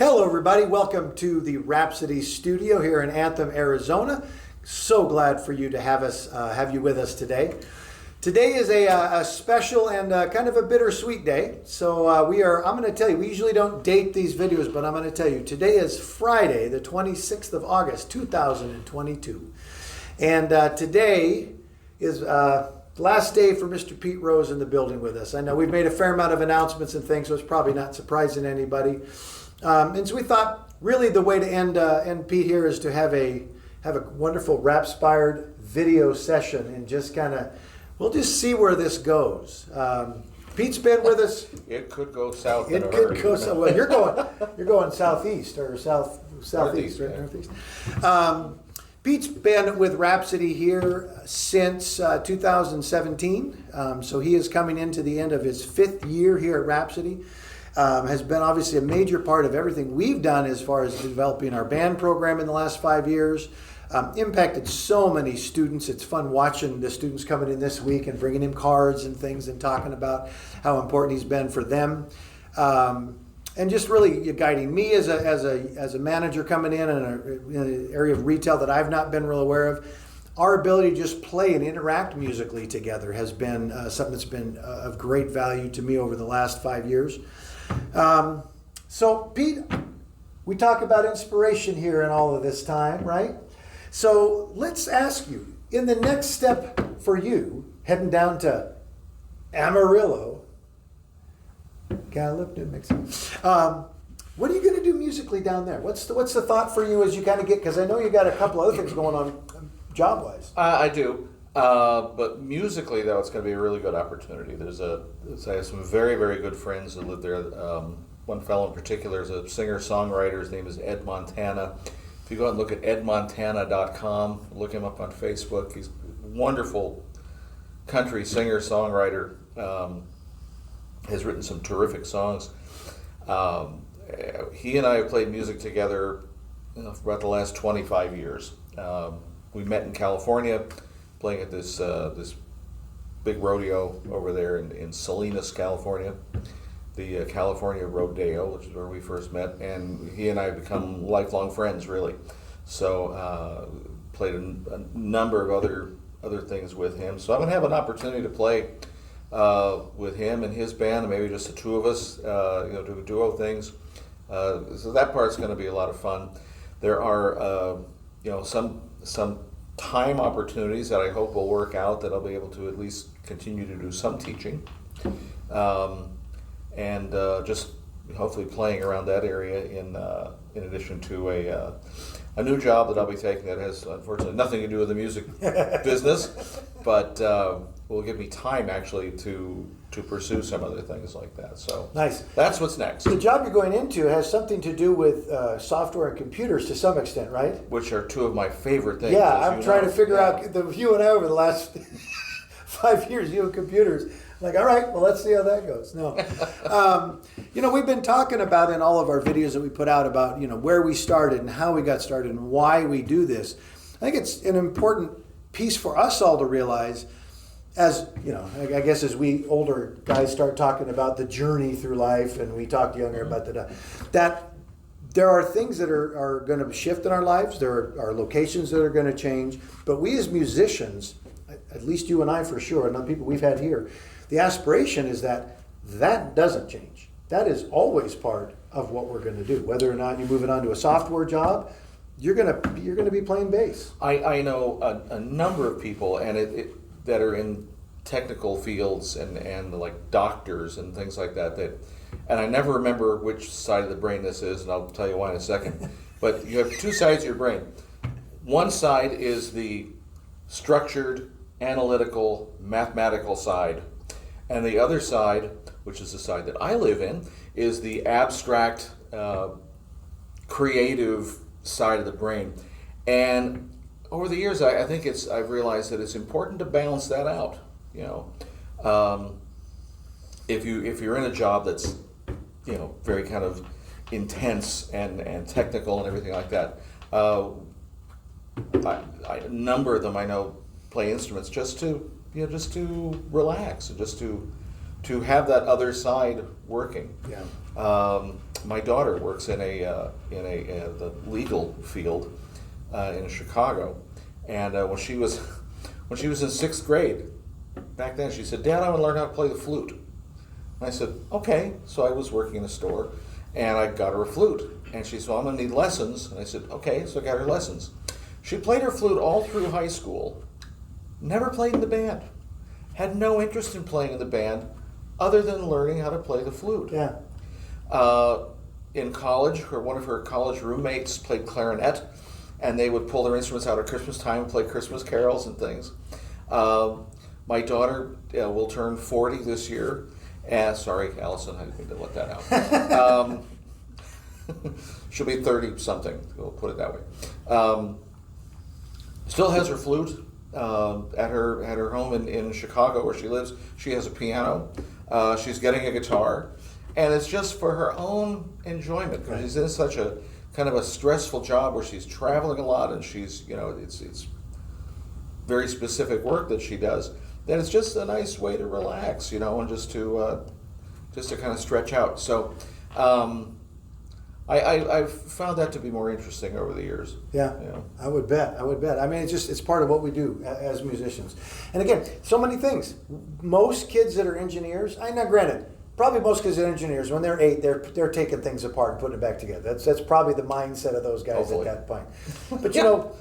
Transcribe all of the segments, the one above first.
Hello, everybody. Welcome to the Rhapsody studio here in Anthem, Arizona. So glad for you to have you with us today. Today is a special and kind of a bittersweet day. So I'm going to tell you, we usually don't date these videos, but I'm going to tell you, today is Friday, the 26th of August, 2022. And today is the last day for Mr. Pete Rose in the building with us. I know we've made a fair amount of announcements and things, so it's probably not surprising to anybody. And so we thought really the way to end Pete here is to have a wonderful Rhapspired video session and just we'll just see where this goes. Pete's been with us. It could go south. It could go south. Well, you're going southeast or southeast, right? Northeast. Pete's been with Rhapsody here since 2017. So he is coming into the end of his 5th year here at Rhapsody. Has been obviously a major part of everything we've done as far as developing our band program in the last 5 years. Impacted so many students. It's fun watching the students coming in this week and bringing him cards and things and talking about how important he's been for them. And just really guiding me as a manager coming in an area of retail that I've not been real aware of. Our ability to just play and interact musically together has been something that's been of great value to me over the last 5 years. So Pete, we talk about inspiration here in all of this time, right? So let's ask you, in the next step for you, heading down to Amarillo, Gallup, New Mexico, what are you going to do musically down there? What's the thought for you as you kind of get, because I know you got a couple other things going on job-wise. I do. But musically, though, it's going to be a really good opportunity. I have some very, very good friends that live there. One fellow in particular is a singer-songwriter. His name is Ed Montana. If you go out and look at edmontana.com, look him up on Facebook. He's a wonderful country singer-songwriter. Has written some terrific songs. He and I have played music together for about the last 25 years. We met in California, playing at this big rodeo over there in Salinas, California, the California Rodeo, which is where we first met, and he and I have become lifelong friends, really. So played a number of other things with him. So I'm going to have an opportunity to play with him and his band, and maybe just the two of us, do duo things. So that part's going to be a lot of fun. There are, some time opportunities that I hope will work out, that I'll be able to at least continue to do some teaching, and just hopefully playing around that area in addition to a new job that I'll be taking that has unfortunately nothing to do with the music business, but will give me time actually to pursue some other things like that. So nice. That's what's next. The job you're going into has something to do with software and computers to some extent, right? Which are two of my favorite things. Yeah, I'm trying to figure out you and I over the last 5 years, you and computers. Like, all right, well, let's see how that goes. No, we've been talking about in all of our videos that we put out about, where we started and how we got started and why we do this. I think it's an important piece for us all to realize, as I guess as we older guys start talking about the journey through life, and we talk younger about that there are things that are going to shift in our lives. There are locations that are going to change. But we as musicians, at least you and I for sure, and the people we've had here, the aspiration is that doesn't change. That is always part of what we're going to do. Whether or not you move it on to a software job, you're going to be playing bass. I know a number of people that are in technical fields and like doctors and things like that, and I never remember which side of the brain this is, and I'll tell you why in a second. But you have two sides of your brain. One side is the structured, analytical, mathematical side, and the other side, which is the side that I live in, is the abstract, creative side of the brain. And over the years, I think I've realized that it's important to balance that out. If you're in a job that's very kind of intense and technical and everything like that, a number of them I know play instruments just to relax and just to have that other side working. Yeah. my daughter works in the legal field in Chicago, and when she was in 6th grade, back then she said, "Dad, I want to learn how to play the flute." And I said, "Okay." So I was working in a store, and I got her a flute, and she said, "Well, I'm going to need lessons." And I said, "Okay." So I got her lessons. She played her flute all through high school. Never played in the band. Had no interest in playing in the band, other than learning how to play the flute. Yeah. In college, one of her college roommates played clarinet, and they would pull their instruments out at Christmas time and play Christmas carols and things. My daughter will turn 40 this year. Sorry, Allison, I didn't mean to let that out. She'll be 30 something. We'll put it that way. Still has her flute at her home in Chicago where she lives. She has a piano. She's getting a guitar, and it's just for her own enjoyment because she's in such a kind of a stressful job where she's traveling a lot, and she's it's very specific work that she does. Then it's just a nice way to relax, and just to kind of stretch out. So I've found that to be more interesting over the years. Yeah, I would bet. I mean, it's part of what we do as musicians. And again, so many things. Most kids that are engineers, now granted, probably most kids that are engineers, when they're 8, they're taking things apart and putting it back together. That's probably the mindset of those guys Hopefully. at that point. But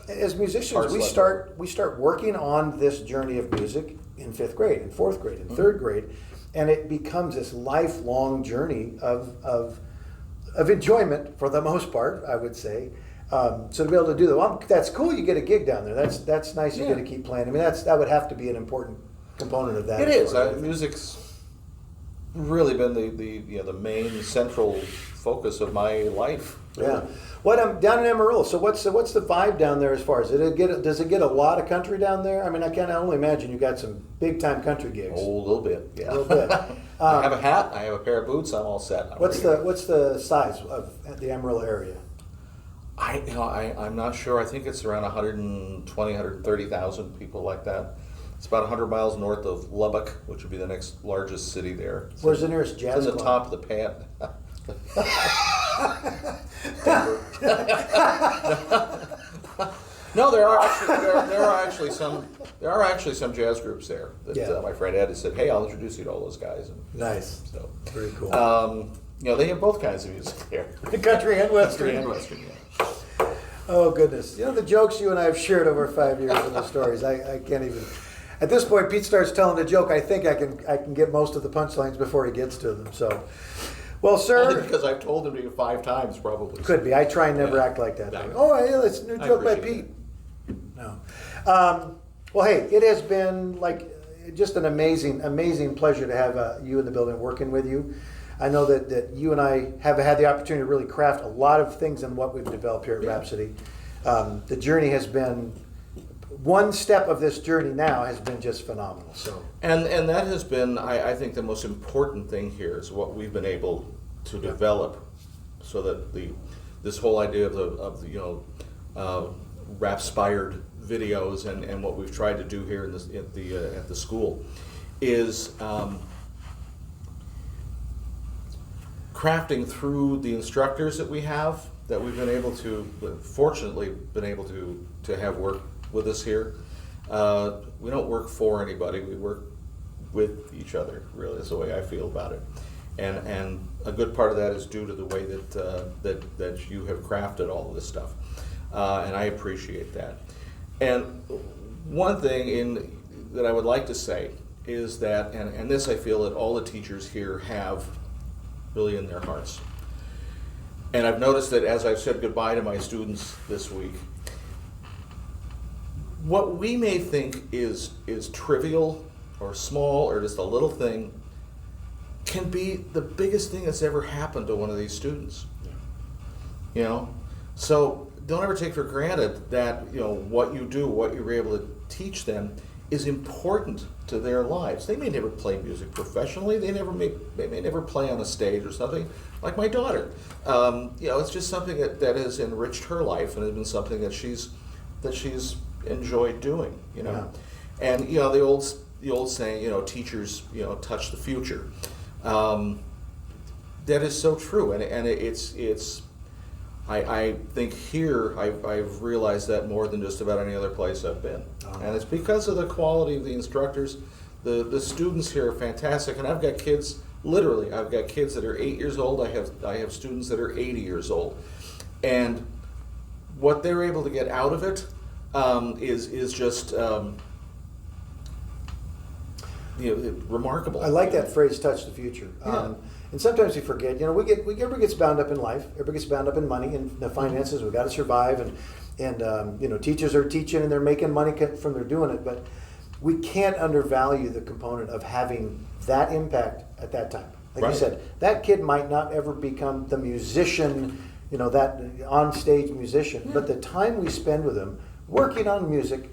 as musicians, we start working on this journey of music in 5th grade, in 4th grade, in 3rd grade, and it becomes this lifelong journey of enjoyment for the most part, I would say. So to be able to do that, well, that's cool. You get a gig down there. That's nice. You get to keep playing. I mean, that would have to be an important component of that. It is. Music's really been the main central focus of my life. Really. Yeah. What down in Amarillo? So what's the vibe down there as far as does it get a lot of country down there? I mean, I can only imagine you got some big time country gigs. Oh, a little bit. Yeah. A little bit. I have a hat. I have a pair of boots. I'm all set. What's the size of the Amarillo area? I'm not sure. I think it's around 120, 130,000 people like that. It's about 100 miles north of Lubbock, which would be the next largest city there. Where's the nearest jazz club? It's in the top of the pan. No, there are actually some jazz groups there that my friend Ed has said, "Hey, I'll introduce you to all those guys." And, nice. So very cool. They have both kinds of music there. Country and Western. Yeah. Oh goodness! The jokes you and I have shared over 5 years and the stories. I can't even. At this point, Pete starts telling a joke. I think I can get most of the punchlines before he gets to them. So, well, sir. Only because I've told him to you 5 times, probably. Could be. I try and never act like that. No. Oh, yeah, it's a new joke by Pete. No. Well, hey, it has been just an amazing pleasure to have you in the building working with you. I know that you and I have had the opportunity to really craft a lot of things in what we've developed here at Rhapsody. The journey has been, one step of this journey now has been just phenomenal. So, and that has been, I think, the most important thing here is what we've been able to develop, so that this whole idea of the Rhapspired videos and what we've tried to do here at the school is crafting through the instructors that we have, that we've been able to, fortunately, to have work with us here. We don't work for anybody, we work with each other, really, is the way I feel about it. And a good part of that is due to the way that you have crafted all of this stuff. And I appreciate that. And one thing that I would like to say is that, and this I feel that all the teachers here have really in their hearts. And I've noticed that as I've said goodbye to my students this week, what we may think is trivial or small or just a little thing can be the biggest thing that's ever happened to one of these students. So don't ever take for granted that what you do, what you're able to teach them, is important to their lives. They may never play music professionally. They may never play on a stage or something. Like my daughter, it's just something that has enriched her life and has been something that she's enjoyed doing. Yeah. And the old saying, teachers touch the future. That is so true, and it's. I think here I've realized that more than just about any other place I've been, and it's because of the quality of the instructors. The students here are fantastic, and I've got kids. Literally, I've got kids that are 8 years old. I have students that are 80 years old, and what they're able to get out of it is just remarkable. I like that phrase, "touch the future." Yeah. And sometimes we forget. Everybody gets bound up in life. Everybody gets bound up in money and the finances. We've got to survive, and teachers are teaching and they're making money from their doing it. But we can't undervalue the component of having that impact at that time. Like Right. you said, that kid might not ever become the musician, that on-stage musician. But the time we spend with them working on music,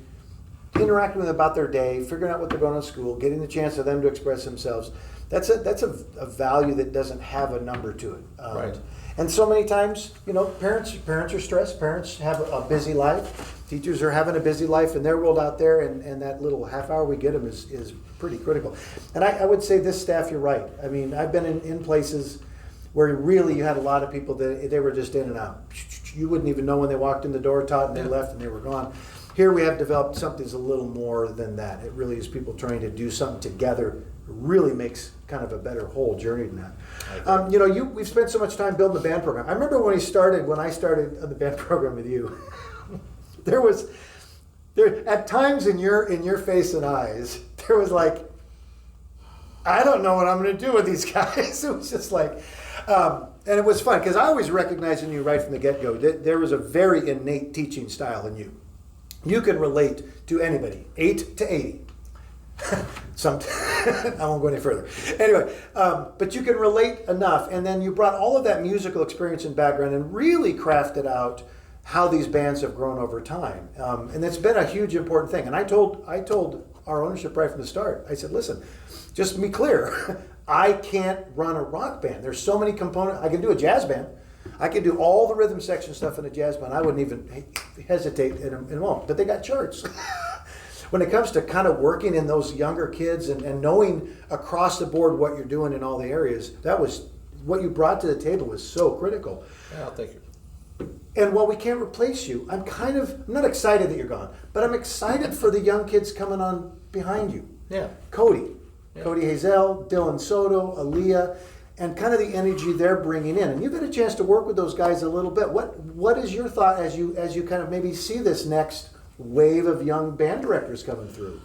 interacting with them about their day, figuring out what they're going to school, getting the chance for them to express themselves. That's a value that doesn't have a number to it. Right. And so many times, parents are stressed. Parents have a busy life. Teachers are having a busy life in their world out there, and that little half hour we get them is pretty critical. And I would say this staff, you're right. I mean, I've been in places where really you had a lot of people that they were just in and out. You wouldn't even know when they walked in the door, taught, and they left, and they were gone. Here we have developed something that's a little more than that. It really is people trying to do something together. It really makes kind of a better whole journey than that. We've spent so much time building the band program. I remember when I started the band program with you, there at times in your face and eyes, there was like, I don't know what I'm going to do with these guys. It was just like, and it was fun because I always recognized in you right from the get-go that there was a very innate teaching style in you. You can relate to anybody, 8 to 80. I won't go any further. Anyway, but you can relate enough, and then you brought all of that musical experience and background and really crafted out how these bands have grown over time. And it's been a huge important thing. And I told our ownership right from the start, I said, listen, just to be clear, I can't run a rock band. There's so many components. I can do a jazz band. I can do all the rhythm section stuff in a jazz band. I wouldn't even hesitate in a moment. But they got charts. When it comes to kind of working in those younger kids and knowing across the board what you're doing in all the areas, that was what you brought to the table was so critical. Yeah, thank you. And while we can't replace you, I'm not excited that you're gone, but I'm excited for the young kids coming on behind you. Yeah. Cody Hazel, Dylan Soto, Aaliyah, and kind of the energy they're bringing in. And you've had a chance to work with those guys a little bit. What is your thought as you kind of maybe see this next wave of young band directors coming through?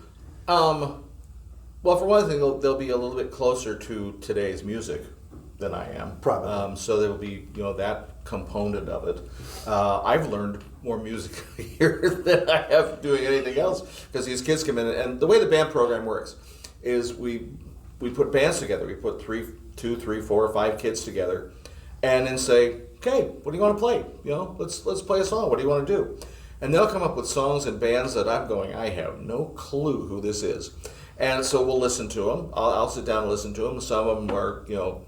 Well, for one thing, they'll be a little bit closer to today's music than I am. Probably. So there will be, that component of it. I've learned more music here than I have doing anything else because these kids come in, and the way the band program works is we put bands together. We put 2, 3, 4, or 5 kids together, and then say, okay, what do you want to play? Let's play a song. What do you want to do? And they'll come up with songs and bands that I'm going, I have no clue who this is. And so we'll listen to them. I'll sit down and listen to them. Some of them are,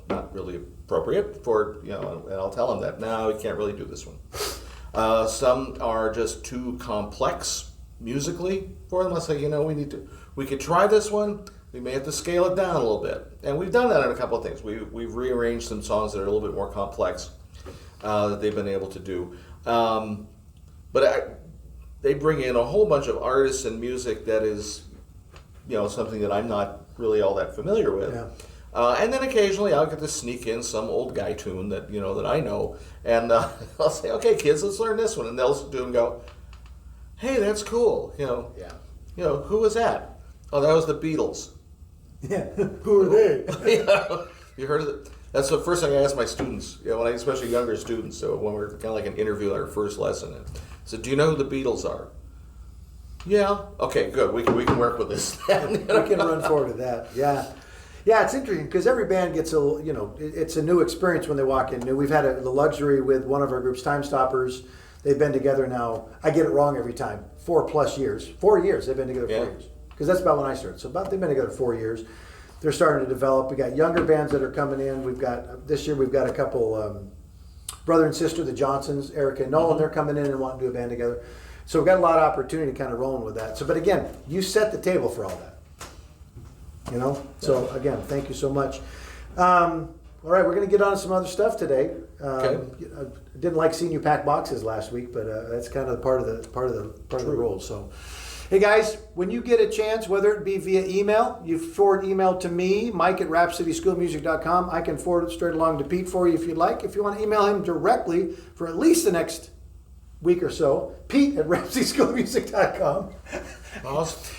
not really appropriate for, and I'll tell them that, no, we can't really do this one. Some are just too complex musically for them. I'll say, we could try this one. We may have to scale it down a little bit. And we've done that in a couple of things. We've rearranged some songs that are a little bit more complex that they've been able to do. But they bring in a whole bunch of artists and music that is, something that I'm not really all that familiar with. Yeah. And then occasionally I'll get to sneak in some old guy tune that, that I know. And I'll say, okay, kids, let's learn this one. And they'll listen to it and go, hey, that's cool. Yeah. Who was that? Oh, that was the Beatles. Yeah. Who are they? You heard of it? That's the first thing I ask my students, especially younger students. So when we're kind of like an interview at our first lesson, I said, "Do you know who the Beatles are?" Yeah. Okay. Good. We can work with this. We can run forward with that. Yeah. Yeah. It's interesting because every band gets it's a new experience when they walk in. We've had the luxury with one of our groups, Time Stoppers. They've been together now. I get it wrong every time. 4+ years. 4 years. They've been together 4 years. Because that's about when I started. So they've been together 4 years. They're starting to develop. We got younger bands that are coming in. This year we've got a couple brother and sister, the Johnsons, Erica and Nolan. They're coming in and wanting to do a band together. So we've got a lot of opportunity kind of rolling with that. So, but again, you set the table for all that. So again, thank you so much. All right, we're going to get on to some other stuff today. Okay. I didn't like seeing you pack boxes last week, but that's kind of part of the role. So, hey guys, when you get a chance, whether it be via email, you forward email to me, Mike at rhapsodyschoolmusic.com. I can forward it straight along to Pete for you if you'd like. If you want to email him directly for at least the next week or so, Pete at rhapsodyschoolmusic.com.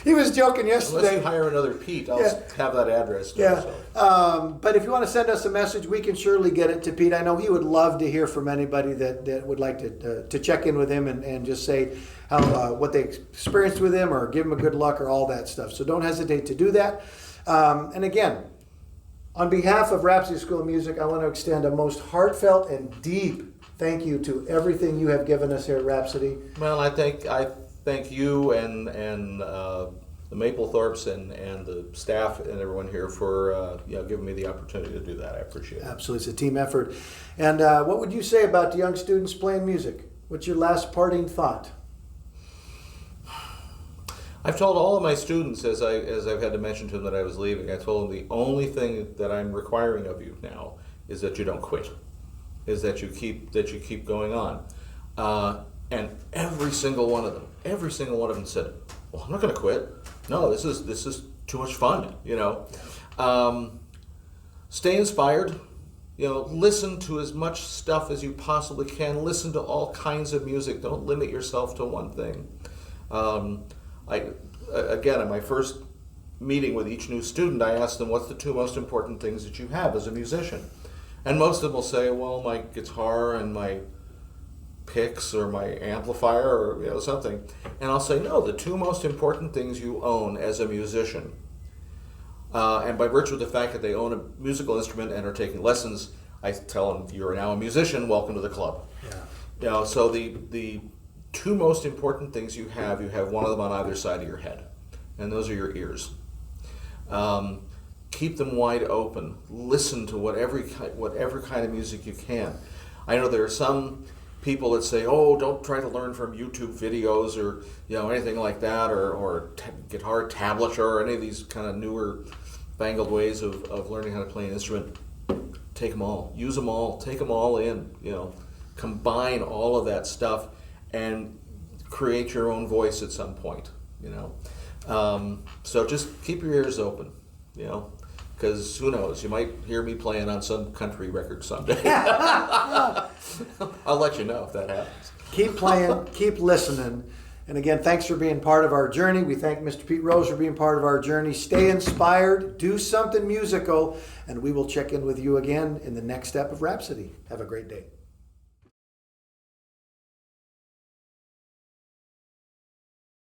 He was joking yesterday. Unless you hire another Pete, I'll have that address too. Yeah. So. But if you want to send us a message, we can surely get it to Pete. I know he would love to hear from anybody that would like to check in with him and just say how what they experienced with him or give him a good luck or all that stuff. So don't hesitate to do that. And again, on behalf of Rhapsody School of Music, I want to extend a most heartfelt and deep thank you to everything you have given us here at Rhapsody. Well, I thank you and the Maplethorpes and the staff and everyone here for giving me the opportunity to do that. I appreciate it. Absolutely, it's a team effort. And what would you say about the young students playing music? What's your last parting thought? I've told all of my students as I've had to mention to them that I was leaving. I told them the only thing that I'm requiring of you now is that you don't quit. Is that you keep going on. And every single one of them said, "Well, I'm not going to quit. No, this is too much fun." Stay inspired. Listen to as much stuff as you possibly can. Listen to all kinds of music. Don't limit yourself to one thing. Again, in my first meeting with each new student, I asked them, "What's the two most important things that you have as a musician?" And most of them will say, "Well, my guitar and my picks or my amplifier or something." And I'll say, "No, the two most important things you own as a musician." And by virtue of the fact that they own a musical instrument and are taking lessons, I tell them, "You're now a musician. Welcome to the club." Yeah. So the two most important things you have one of them on either side of your head, and those are your ears. Keep them wide open. Listen to whatever kind of music you can. I know there are some people that say, "Oh, don't try to learn from YouTube videos or anything like that, or guitar tablature or any of these kind of newer, fangled ways of learning how to play an instrument." Take them all. Use them all. Take them all in. Combine all of that stuff and create your own voice at some point. So just keep your ears open. Because who knows, you might hear me playing on some country record someday. I'll let you know if that happens. Keep playing, keep listening. And again, thanks for being part of our journey. We thank Mr. Pete Rose for being part of our journey. Stay inspired, do something musical, and we will check in with you again in the next step of Rhapsody. Have a great day.